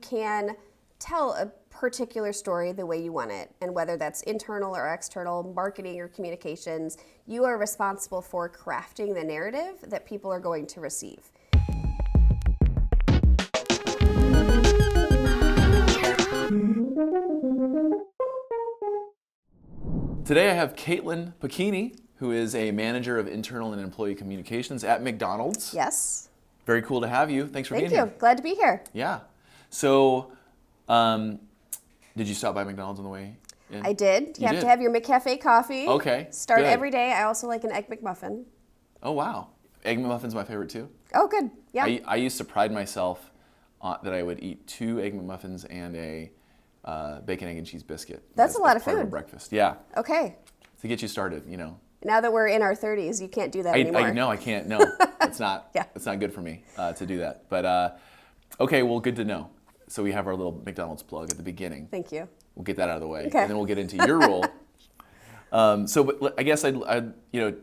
can tell a particular story the way you want it. And whether that's internal or external, marketing or communications, you are responsible for crafting the narrative that people are going to receive. Today I have Kaitlyn Pacchini, who is a manager of internal and employee communications at McDonald's. Yes. Very cool to have you. Thanks for being here. Thank you. Glad to be here. Yeah. So, did you stop by McDonald's on the way in? I did. You have to have your McCafe coffee. Okay. Start good. every day. I also like an Egg McMuffin. Oh, wow. Egg McMuffin's my favorite too. Oh, good. Yeah. I used to pride myself that I would eat 2 Egg McMuffins and a bacon, egg, and cheese biscuit. That's a lot of part food. Of breakfast. Yeah. Okay. To get you started, you know. Now that we're in our 30s, you can't do that anymore. No, I can't. No, it's not. Yeah. It's not good for me to do that. But okay, well, good to know. So we have our little McDonald's plug at the beginning. Thank you. We'll get that out of the way, Okay. and then we'll get into your role. But I guess I'd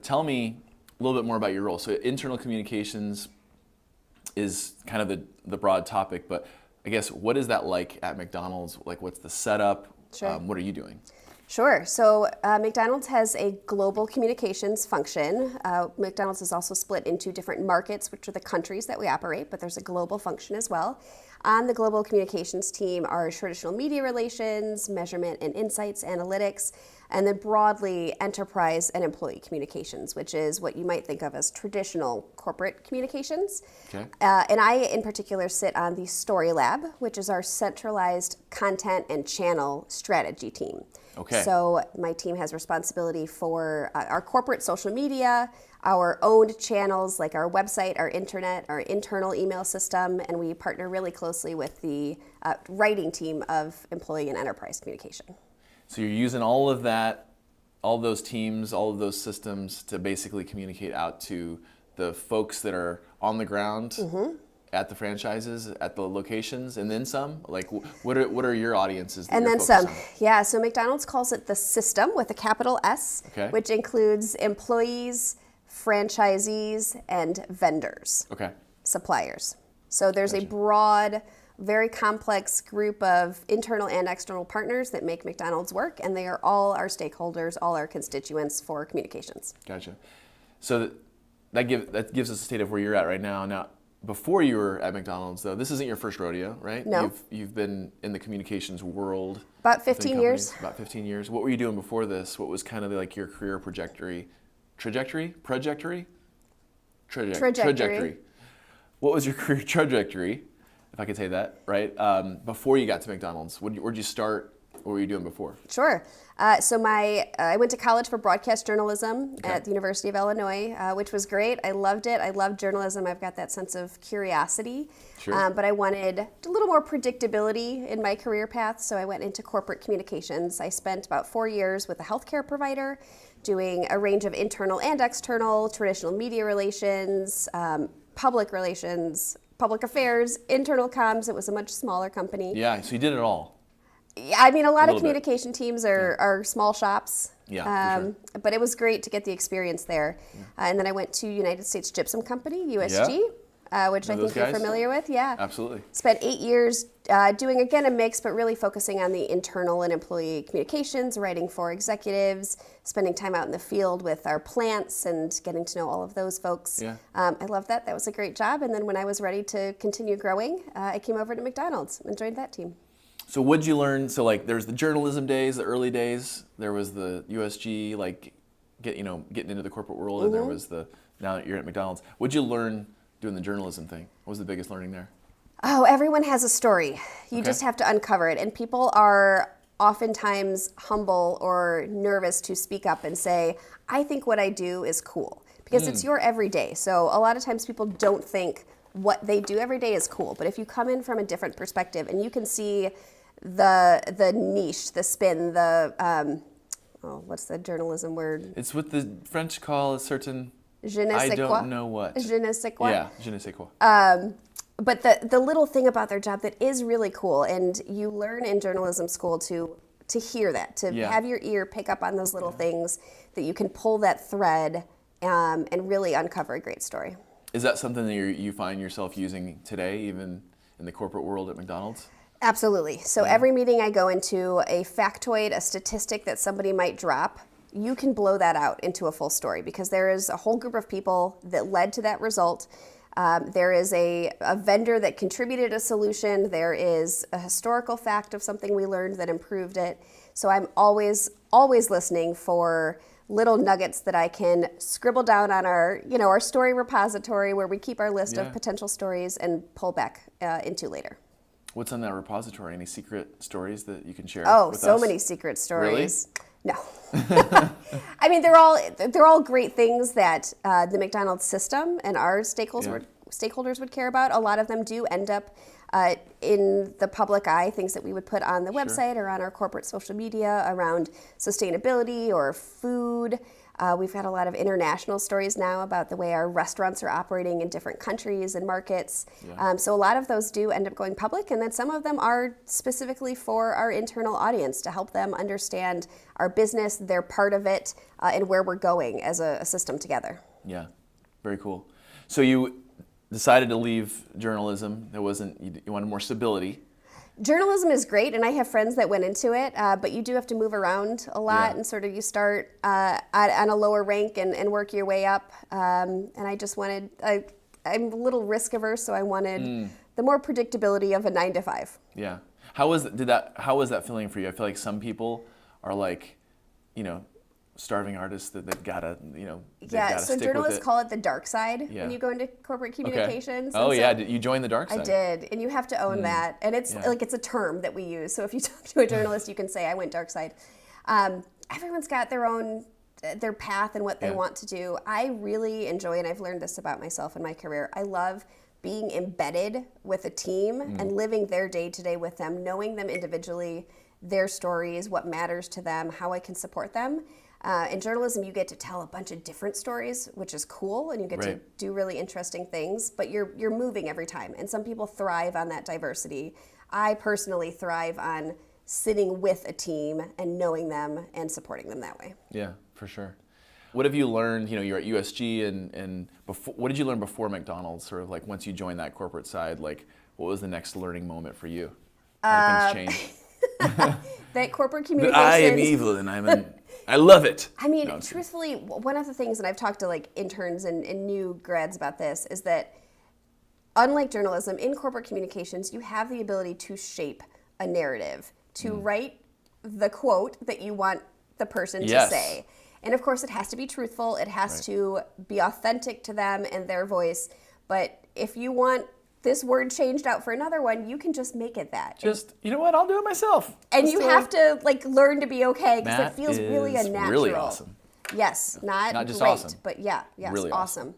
tell me a little bit more about your role. So internal communications is kind of the broad topic, but I guess what is that like at McDonald's? Like, what's the setup? Sure. What are you doing? Sure. So McDonald's has a global communications function. McDonald's is also split into different markets, which are the countries that we operate, but there's a global function as well. On the global communications team are traditional media relations, measurement and insights, analytics, and then broadly enterprise and employee communications, which is what you might think of as traditional corporate communications. Okay. And I, in particular, sit on the Story Lab, which is our centralized content and channel strategy team. Okay. So my team has responsibility for our corporate social media, our owned channels like our website, our internet, our internal email system, and we partner really closely with the writing team of employee and enterprise communication. So you're using all of that, all of those teams, all of those systems to basically communicate out to the folks that are on the ground at the franchises, at the locations, and then some? Like, what are your audiences that and you're then focused some. on? Yeah, so McDonald's calls it the system with a capital S, Okay. which includes employees, franchisees, and vendors, Okay. suppliers. So there's a broad, very complex group of internal and external partners that make McDonald's work, and they are all our stakeholders, all our constituents for communications. Gotcha. So that gives us a state of where you're at right now. Now, before you were at McDonald's, though, this isn't your first rodeo, right? No. You've been in the communications world. About within 15 companies, years. About 15 years. What were you doing before this? What was kind of like your career trajectory? Trajectory? What was your career trajectory, if I could say that, right? Before you got to McDonald's, where'd you start? What were you doing before? Sure. So I went to college for broadcast journalism at the University of Illinois, which was great. I loved it. I loved journalism. I've got that sense of curiosity. Sure. But I wanted a little more predictability in my career path, so I went into corporate communications. I spent about 4 years with a healthcare provider doing a range of internal and external, traditional media relations, public relations, public affairs, internal comms. It was a much smaller company. Yeah, so you did it all. Yeah, I mean, a lot of little bit. communication teams are small shops. Yeah, for sure. But it was great to get the experience there. And then I went to United States Gypsum Company, USG, which I those think you're guys? familiar with. Yeah. Absolutely. Spent 8 years doing, again, a mix, but really focusing on the internal and employee communications, writing for executives, spending time out in the field with our plants and getting to know all of those folks. Yeah. I loved that. That was a great job. And then when I was ready to continue growing, I came over to McDonald's and joined that team. So what'd you learn? So like there's the journalism days, the early days. There was the USG, like getting into the corporate world, and there was now that you're at McDonald's. What'd you learn doing the journalism thing? What was the biggest learning there? Oh, everyone has a story. You just have to uncover it. And people are oftentimes humble or nervous to speak up and say, I think what I do is cool. Because it's your everyday. So a lot of times people don't think what they do every day is cool. But if you come in from a different perspective and you can see the niche, the spin, what's the journalism word? It's what the French call a certain, Je ne sais I quoi. don't know what. Je ne sais quoi. Yeah, je ne sais quoi. But the little thing about their job that is really cool, and you learn in journalism school to hear that, to have your ear pick up on those little things, that you can pull that thread and really uncover a great story. Is that something that you find yourself using today, even in the corporate world at McDonald's? Absolutely. So every meeting I go into, a factoid, a statistic that somebody might drop, you can blow that out into a full story because there is a whole group of people that led to that result. There is a vendor that contributed a solution. There is a historical fact of something we learned that improved it. So I'm always listening for little nuggets that I can scribble down on our story repository where we keep our list of potential stories and pull back into later. What's on that repository? Any secret stories that you can share with us? Oh, so many secret stories. Really? No. I mean, they're all great things that the McDonald's system and our stakeholders would care about. A lot of them do end up in the public eye, things that we would put on the website or on our corporate social media around sustainability or food. We've had a lot of international stories now about the way our restaurants are operating in different countries and markets. So a lot of those do end up going public, and then some of them are specifically for our internal audience to help them understand our business, their part of it, and where we're going as a system together. Yeah, very cool. So you decided to leave journalism. You wanted more stability. Journalism is great, and I have friends that went into it, but you do have to move around a lot, and sort of you start on a lower rank and work your way up. And I just wanted, I'm a little risk averse, so I wanted the more predictability of a 9 to 5. Yeah. How was that feeling for you? I feel like some people are like, starving artists that they've got to, so journalists call it the dark side when you go into corporate communications. Okay. Oh, yeah. Did you join the dark side? I did, and you have to own that. And it's it's a term that we use. So if you talk to a journalist, you can say, I went dark side. Everyone's got their path and what they want to do. I really enjoy, and I've learned this about myself in my career, I love being embedded with a team and living their day to day with them, knowing them individually, their stories, what matters to them, how I can support them. In journalism, you get to tell a bunch of different stories, which is cool, and you get to do really interesting things, but you're moving every time, and some people thrive on that diversity. I personally thrive on sitting with a team and knowing them and supporting them that way. Yeah, for sure. What have you learned, you're at USG, and before, what did you learn before McDonald's, sort of like once you joined that corporate side, like what was the next learning moment for you? How did things change? That corporate communications. I am evil and I love it. I mean, truthfully, one of the things, and I've talked to interns and new grads about this, is that unlike journalism, in corporate communications, you have the ability to shape a narrative, to write the quote that you want the person to say. And of course, it has to be truthful. It has to be authentic to them and their voice. But if you want this word changed out for another one, you can just make it that. You know what? I'll do it myself. And you have to learn to be okay because it feels really unnatural. Really awesome. Yes, not just great, awesome, but yes, really awesome.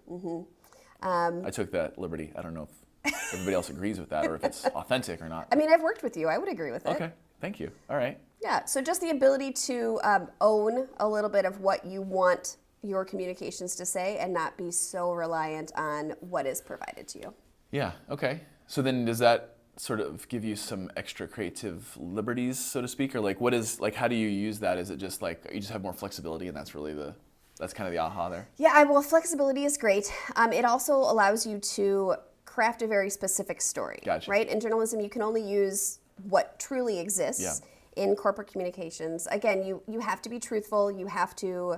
I took that liberty. I don't know if everybody else agrees with that or if it's authentic or not. I mean, I've worked with you. I would agree with it. Okay, thank you. All right. Yeah, so just the ability to own a little bit of what you want your communications to say and not be so reliant on what is provided to you. Yeah, okay. So then does that sort of give you some extra creative liberties, so to speak? Or how do you use that? Is it just you just have more flexibility and that's really that's kind of the aha there? Yeah, well, flexibility is great. It also allows you to craft a very specific story. Gotcha. Right? In journalism, you can only use what truly exists. In corporate communications. Again, you have to be truthful, you have to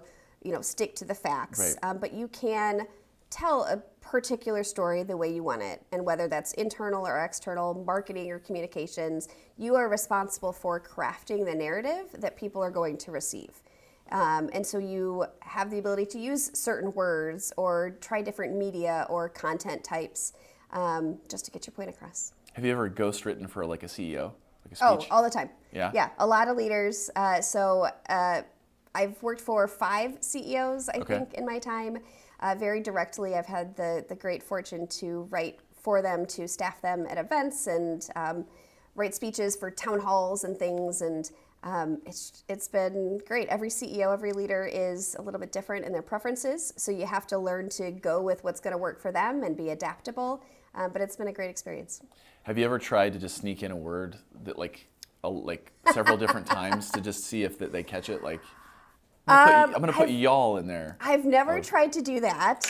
stick to the facts, but you can tell a particular story the way you want it, and whether that's internal or external, marketing or communications, you are responsible for crafting the narrative that people are going to receive. And so you have the ability to use certain words or try different media or content types just to get your point across. Have you ever ghostwritten for a CEO? Oh, all the time. Yeah? Yeah, a lot of leaders. I've worked for 5 CEOs, I think, in my time. Very directly, I've had the great fortune to write for them, to staff them at events and write speeches for town halls and things. And it's been great. Every CEO, every leader is a little bit different in their preferences. So you have to learn to go with what's going to work for them and be adaptable. But it's been a great experience. Have you ever tried to just sneak in a word that several different times to just see if they catch it? I'm going to put y'all in there. I've never tried to do that,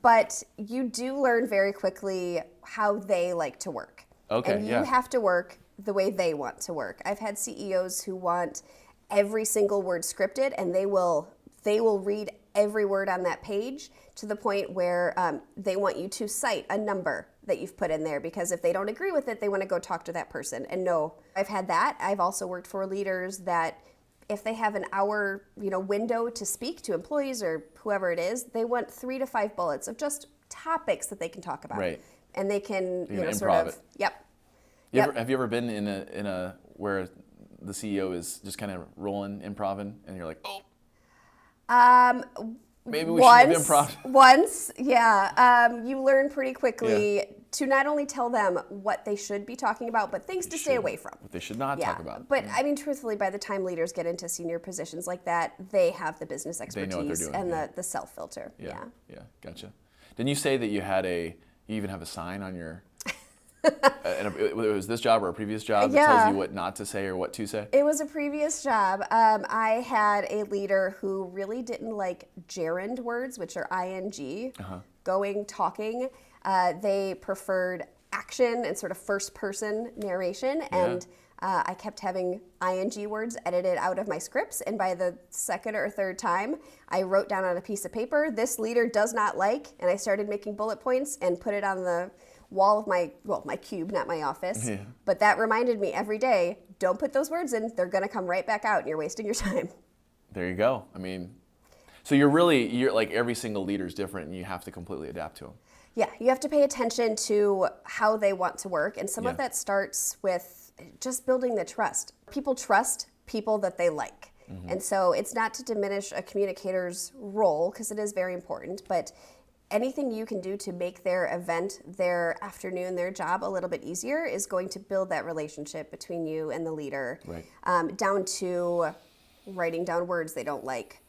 but you do learn very quickly how they like to work. Okay, and you have to work the way they want to work. I've had CEOs who want every single word scripted, and they will read every word on that page to the point where they want you to cite a number that you've put in there, because if they don't agree with it, they want to go talk to that person. And no, I've had that. I've also worked for leaders that if they have an hour, window to speak to employees or whoever it is, they want 3 to 5 bullets of just topics that they can talk about. Right. And they can, sort improv of, it. Yep. Have you ever been in a where the CEO is just kind of rolling, improvising, and you're like, oh, maybe we should have improv. Once, yeah. You learn pretty quickly to not only tell them what they should be talking about, but things to stay away from. What they should not talk about. But I mean, truthfully, by the time leaders get into senior positions like that, they have the business expertise know what they're doing, and the self-filter. Yeah, gotcha. Didn't you say that you even have a sign on your, it was this job or a previous job that tells you what not to say or what to say? It was a previous job. I had a leader who really didn't like gerund words, which are ing, talking. They preferred action and sort of first-person narration, and I kept having ing words edited out of my scripts, and by the second or third time, I wrote down on a piece of paper, this leader does not like, and I started making bullet points and put it on the wall of my cube, not my office. Yeah. But that reminded me every day, don't put those words in, they're gonna come right back out and you're wasting your time. There you go. I mean, so you're like every single leader is different and you have to completely adapt to them. Yeah, you have to pay attention to how they want to work, and some of that starts with just building the trust. People trust people that they like. Mm-hmm. And so it's not to diminish a communicator's role, because it is very important, but anything you can do to make their event, their afternoon, their job a little bit easier is going to build that relationship between you and the leader. Right. Down to writing down words they don't like,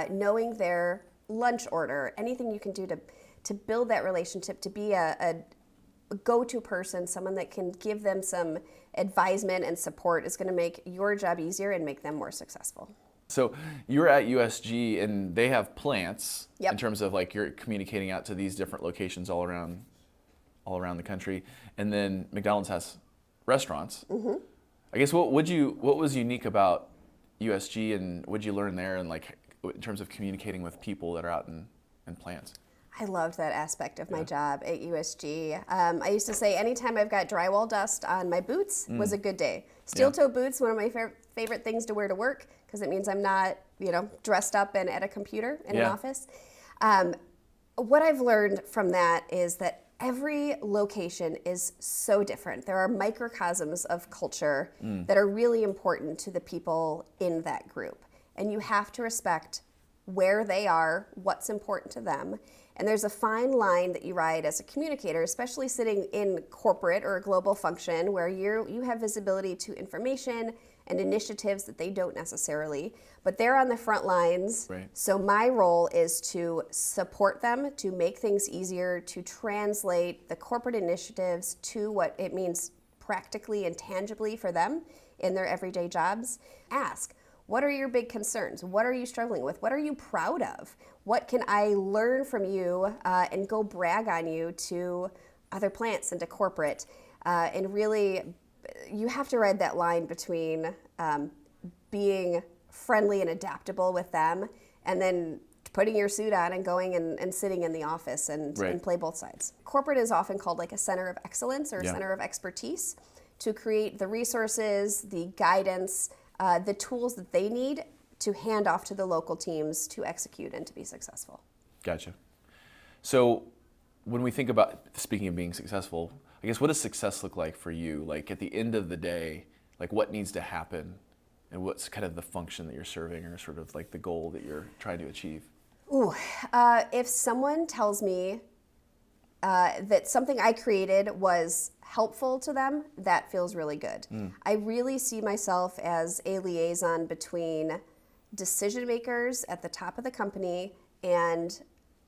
knowing their lunch order, anything you can do to build that relationship, to be a go-to person, someone that can give them some advisement and support is going to make your job easier and make them more successful. So you're at USG and they have plants Yep. in terms of like you're communicating out to these different locations all around the country, and then McDonald's has restaurants. Mm-hmm. I guess what was unique about USG, and what'd you learn there, and like in terms of communicating with people that are out in plants? I loved that aspect of my job at USG. I used to say anytime I've got drywall dust on my boots was a good day. Steel-toe boots, one of my favorite things to wear to work, because it means I'm not, dressed up and at a computer in an office. What I've learned from that is that every location is so different. There are microcosms of culture that are really important to the people in that group. And you have to respect where they are, what's important to them. And there's a fine line that you ride as a communicator, especially sitting in corporate or a global function where you have visibility to information and initiatives that they don't necessarily, but they're on the front lines. Right. So my role is to support them, to make things easier, to translate the corporate initiatives to what it means practically and tangibly for them in their everyday jobs. Ask, what are your big concerns? What are you struggling with? What are you proud of? What can I learn from you and go brag on you to other plants and to corporate? And really, you have to ride that line between being friendly and adaptable with them and then putting your suit on and going and sitting in the office and play both sides. Corporate is often called like a center of excellence or a center of expertise to create the resources, the guidance, the tools that they need to hand off to the local teams to execute and to be successful. Gotcha. So when we think about, speaking of being successful, I guess what does success look like for you? Like at the end of the day, like what needs to happen and what's kind of the function that you're serving or sort of like the goal that you're trying to achieve? If someone tells me that something I created was helpful to them, that feels really good. I really see myself as a liaison between decision makers at the top of the company and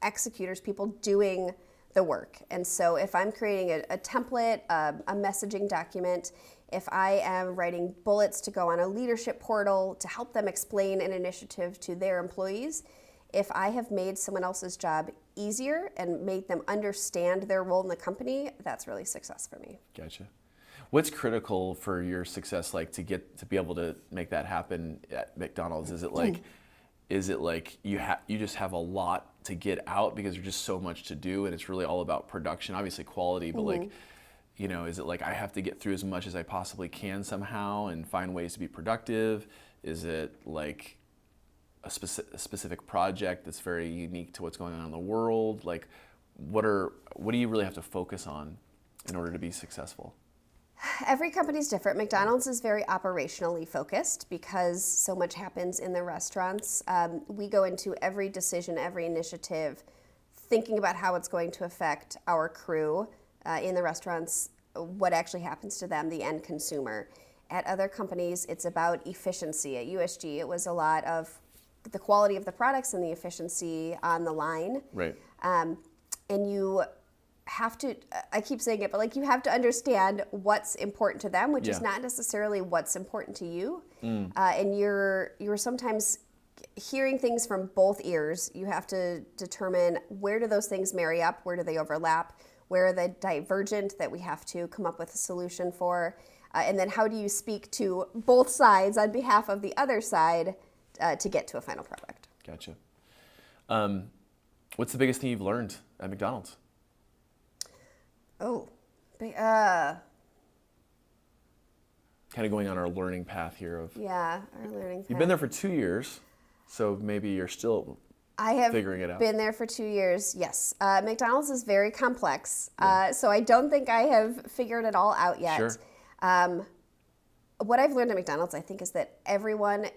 executors, people doing the work. And so if I'm creating a template, a messaging document, if I am writing bullets to go on a leadership portal to help them explain an initiative to their employees, if I have made someone else's job easier and made them understand their role in the company, that's really success for me. Gotcha. What's critical for your success, like to be able to make that happen at McDonald's? Is it like you just have a lot to get out because there's just so much to do and it's really all about production, obviously quality, but like, is it like I have to get through as much as I possibly can somehow and find ways to be productive? Is it like a specific project that's very unique to what's going on in the world? Like, what do you really have to focus on in order to be successful? Every company's different. McDonald's is very operationally focused because so much happens in the restaurants. We go into every decision, every initiative, thinking about how it's going to affect our crew in the restaurants, what actually happens to them, the end consumer. At other companies, it's about efficiency. At USG, it was a lot of the quality of the products and the efficiency on the line. Right. And you have to, I keep saying it, but like you have to understand what's important to them, which is not necessarily what's important to you. And you're sometimes hearing things from both ears. You have to determine where do those things marry up, where do they overlap, where are they divergent that we have to come up with a solution for, and then how do you speak to both sides on behalf of the other side to get to a final product. Gotcha. What's the biggest thing you've learned at McDonald's? Oh, kind of going on our learning path here of our learning path. You've been there for 2 years, so maybe you're still figuring it out. I have been there for 2 years, yes. McDonald's is very complex, so I don't think I have figured it all out yet. Sure. What I've learned at McDonald's, I think, is that everyone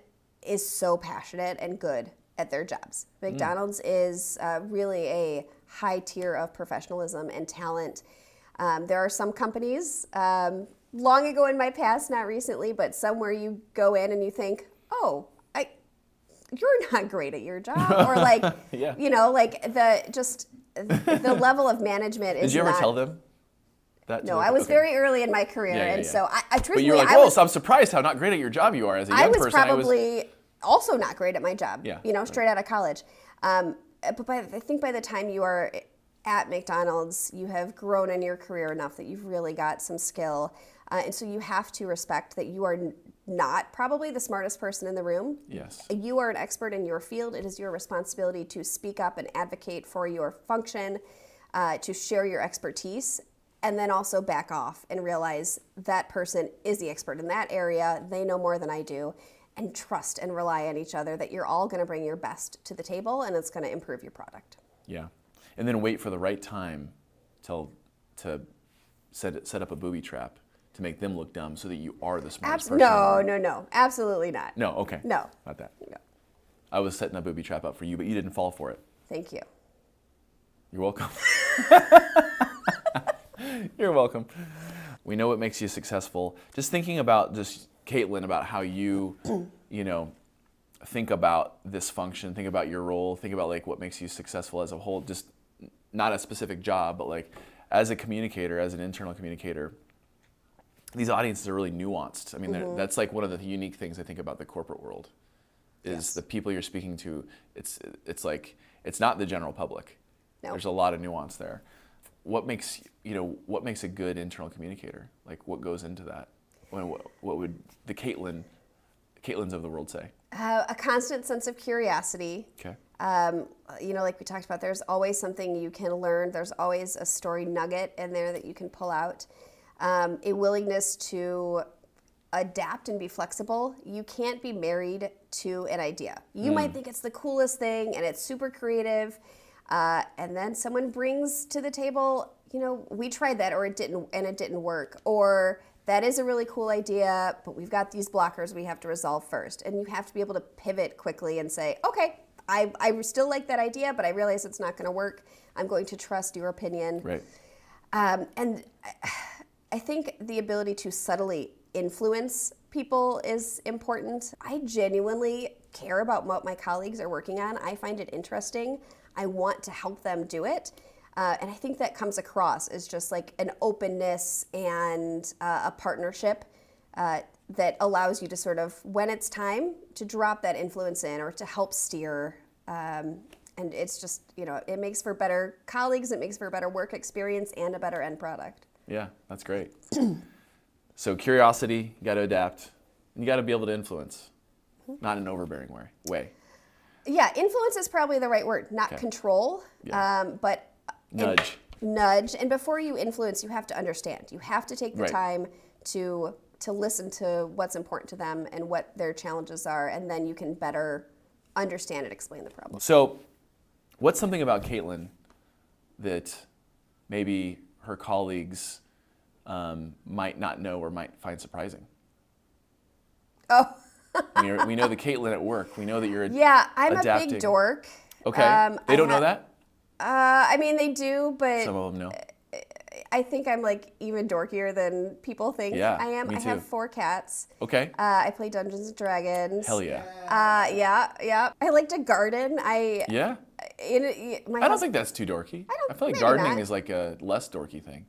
is so passionate and good at their jobs. McDonald's is really a high tier of professionalism and talent. There are some companies, long ago in my past, not recently, but somewhere you go in and you think, oh, you're not great at your job. Or like, like the level of management is Did you ever not, tell them that? No, I was very early in my career. So I truthfully, but you were like, so I'm surprised how not great at your job you are as a young person. I was probably also not great at my job, straight out of college. But I think by the time you are at McDonald's, you have grown in your career enough that you've really got some skill. And so you have to respect that you are not probably the smartest person in the room. Yes. You are an expert in your field. It is your responsibility to speak up and advocate for your function, to share your expertise, and then also back off and realize that person is the expert in that area. They know more than I do. And trust and rely on each other that you're all going to bring your best to the table and it's going to improve your product. Yeah. And then wait for the right time to set up a booby trap to make them look dumb so that you are the smartest person. No. Absolutely not. No, okay. No. Not that. No. I was setting a booby trap up for you, but you didn't fall for it. Thank you. You're welcome. You're welcome. We know what makes you successful. Just thinking about Kaitlyn, about how you, think about this function, think about your role, think about like what makes you successful as a whole, just not a specific job, but like as a communicator, as an internal communicator, these audiences are really nuanced. I mean, that's like one of the unique things I think about the corporate world is the people you're speaking to, it's like, it's not the general public. No. There's a lot of nuance there. What makes a good internal communicator? Like what goes into that? What would the Kaitlyn's of the world say? A constant sense of curiosity. Okay. Like we talked about, there's always something you can learn. There's always a story nugget in there that you can pull out. A willingness to adapt and be flexible. You can't be married to an idea. You might think it's the coolest thing and it's super creative, and then someone brings to the table, we tried that or it didn't work, or that is a really cool idea, but we've got these blockers we have to resolve first. And you have to be able to pivot quickly and say, okay, I still like that idea, but I realize it's not going to work. I'm going to trust your opinion. Right. And I think the ability to subtly influence people is important. I genuinely care about what my colleagues are working on. I find it interesting. I want to help them do it. And I think that comes across as just like an openness and a partnership that allows you to sort of, when it's time, to drop that influence in or to help steer. And it's just, it makes for better colleagues, it makes for a better work experience and a better end product. Yeah, that's great. So curiosity, you got to adapt. And you got to be able to influence, not in an overbearing way. Yeah, influence is probably the right word, not control, but Nudge. Nudge. And before you influence, you have to understand. You have to take the time to listen to what's important to them and what their challenges are, and then you can better understand and explain the problem. So what's something about Kaitlyn that maybe her colleagues might not know or might find surprising? Oh. We know the Kaitlyn at work. We know that you're I'm adapting. a big dork. Okay. They don't know that? I mean, they do, but Some of them know. I think I'm like even dorkier than people think I am. Me I too. have 4 cats. Okay. I play Dungeons and Dragons. Hell yeah. Yeah. I like to garden. Yeah? I don't think that's too dorky. I feel like maybe gardening not. is like a less dorky thing.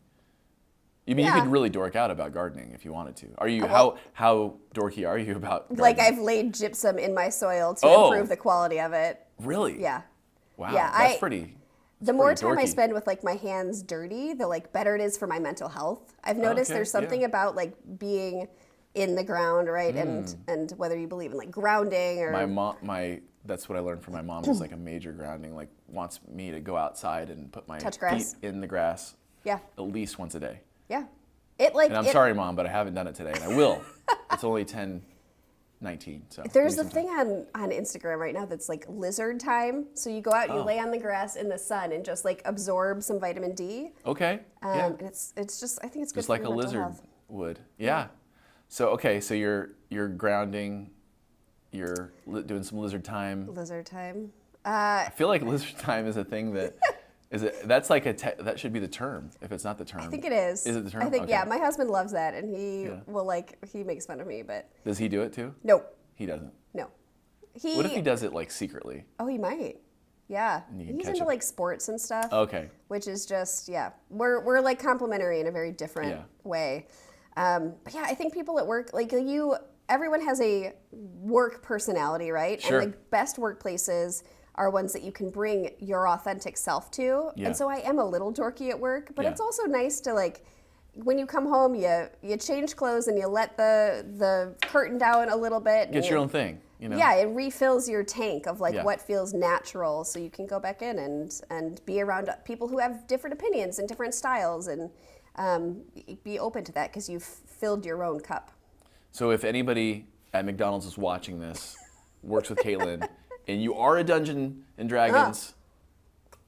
You mean you could really dork out about gardening if you wanted to? Are you how dorky are you about gardening? Like I've laid gypsum in my soil to improve the quality of it. Really? Yeah. Wow. Yeah, That's pretty. The more time I dorky. spend with like my hands dirty, the like better it is for my mental health. I've noticed there's something about like being in the ground, right? And whether you believe in like grounding or that's what I learned from my mom is like a major grounding, like wants me to go outside and put my feet in the grass. Yeah. At least once a day. Yeah. And I'm sorry, Mom, but I haven't done it today, and I will. It's only 10:19, so. There's a thing on Instagram right now that's like lizard time. So you go out and you lay on the grass in the sun and just like absorb some vitamin D. Okay. And it's just, I think it's good just for like your a mental lizard health. would. Yeah. So so you're grounding, you're doing some lizard time. Lizard time. I feel like lizard time is a thing that that's like that should be the term if it's not the term. I think it is. Is it the term? I think okay. yeah. My husband loves that, and he he makes fun of me, but does he do it too? no, he doesn't. no. What if he does it like secretly? Oh, he might. Yeah, he's into like sports and stuff. Okay. Which is just we're like complementary in a very different way. But yeah, I think people at work like everyone has a work personality, right? Sure. And the best workplaces are ones that you can bring your authentic self to. Yeah. And so I am a little dorky at work, but it's also nice to like, when you come home, you change clothes and you let the curtain down a little bit. Get your own thing, you know? Yeah, it refills your tank of like what feels natural, so you can go back in and be around people who have different opinions and different styles, and be open to that because you've filled your own cup. So if anybody at McDonald's is watching this, works with Kaitlyn, and you are a Dungeons and Dragons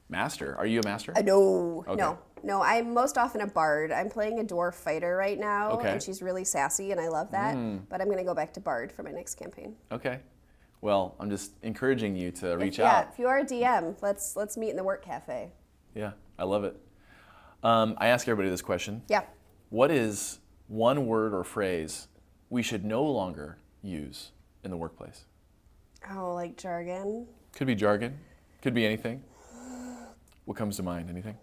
master, are you a master? No, Okay. no. I'm most often a bard. I'm playing a dwarf fighter right now, Okay. and she's really sassy, and I love that. But I'm going to go back to bard for my next campaign. Okay. Well, I'm just encouraging you to reach Yeah, out. if you are a DM, let's meet in the work cafe. Yeah, I love it. I ask everybody this question. Yeah. What is one word or phrase we should no longer use in the workplace? Oh, like jargon? Could be jargon. Could be anything. What comes to mind? Anything?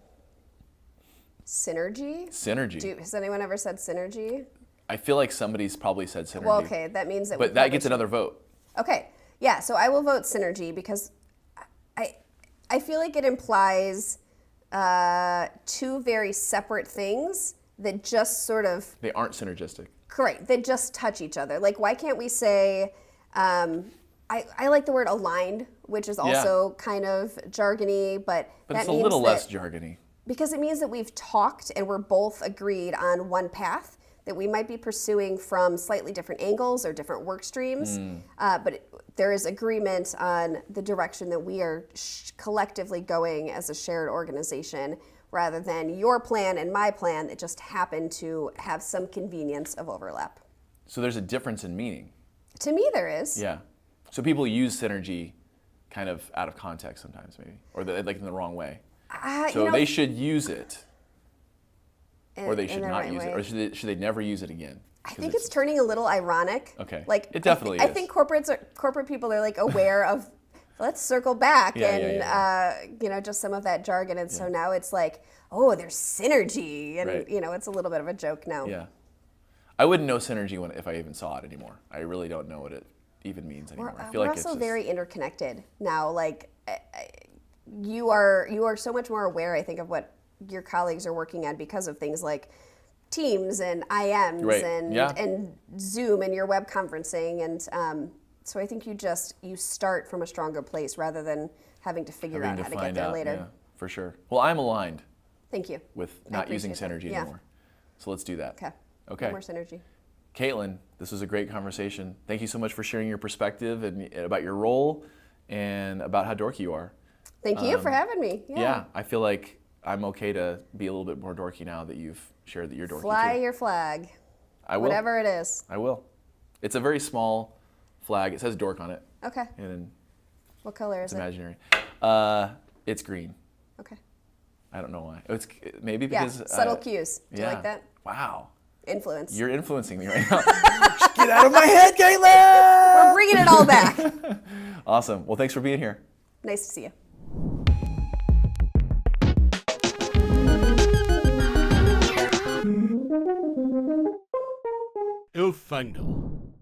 Synergy? Synergy. Has anyone ever said synergy? I feel like somebody's probably said synergy. Well, okay, that means that. But that gets another vote. Okay, yeah. So I will vote synergy because I feel like it implies two very separate things that just sort of. They aren't synergistic. Correct. They just touch each other. Like, why can't we say? I like the word aligned, which is also kind of jargony, but that it's a means little that, less jargony. because it means that we've talked and we're both agreed on one path that we might be pursuing from slightly different angles or different work streams, but there is agreement on the direction that we are collectively going as a shared organization, rather than your plan and my plan that just happen to have some convenience of overlap. So there's a difference in meaning. To me, there is. Yeah. So people use synergy kind of out of context sometimes, maybe, or like in the wrong way. So they should use it, or they should not use it, or should they never use it again? I think it's turning a little ironic. Okay. Like it definitely is. I think corporate people are like aware of. Let's circle back just some of that jargon, and so now it's like, oh, there's synergy, and it's a little bit of a joke now. Yeah. I wouldn't know synergy if I even saw it anymore. I really don't know what it even means anymore. I feel we're like it's also just very interconnected now. Like you are so much more aware, I think, of what your colleagues are working on because of things like Teams and IMs Right. and Zoom and your web conferencing. And so I think you start from a stronger place rather than having to figure out how to get there later. Yeah, for sure. Well, I'm aligned Thank you. with not using Synergy anymore. So let's do that. Okay. No more Synergy. Kaitlyn, this was a great conversation. Thank you so much for sharing your perspective and about your role and about how dorky you are. Thank you for having me. Yeah, I feel like I'm okay to be a little bit more dorky now that you've shared that you're dorky Fly too. your flag. I will. Whatever it is. I will. It's a very small flag. It says dork on it. Okay. And then What color is it's it? imaginary. It's green. Okay. I don't know why. It's maybe because subtle cues. Do you like that? Wow. Influence. You're influencing me right now. Get out of my head, Kaitlyn! We're bringing it all back. Awesome. Well, thanks for being here. Nice to see you. Eu fango.